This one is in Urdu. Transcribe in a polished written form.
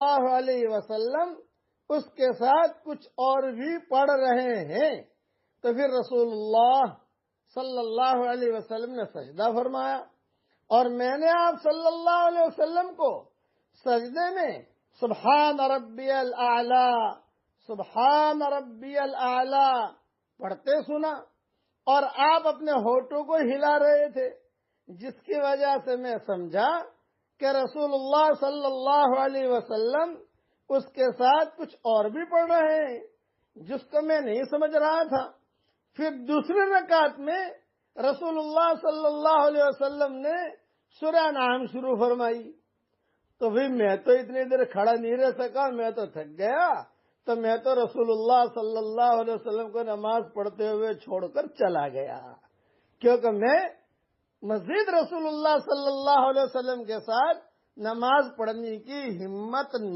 اللہ علیہ وسلم اس کے ساتھ کچھ اور بھی پڑھ رہے ہیں، تو پھر رسول اللہ صلی اللہ علیہ وسلم نے سجدہ فرمایا، اور میں نے آپ صلی اللہ علیہ وسلم کو سجدے میں سبحان ربی الاعلی، سبحان ربی الاعلی پڑھتے سنا، اور آپ اپنے ہونٹوں کو ہلا رہے تھے، جس کی وجہ سے میں سمجھا کہ رسول اللہ صلی اللہ علیہ وسلم اس کے ساتھ کچھ اور بھی پڑھ رہے ہیں، جس کو میں نہیں سمجھ رہا تھا۔ پھر دوسری رکعت میں رسول اللہ صلی اللہ علیہ وسلم نے سورہ انعام شروع فرمائی، تو بھئی میں تو اتنی دیر کھڑا نہیں رہ سکا، میں تو تھک گیا، تو میں تو رسول اللہ صلی اللہ علیہ وسلم کو نماز پڑھتے ہوئے چھوڑ کر چلا گیا، کیونکہ میں مزید رسول اللہ صلی اللہ علیہ وسلم کے ساتھ نماز پڑھنے کی ہمت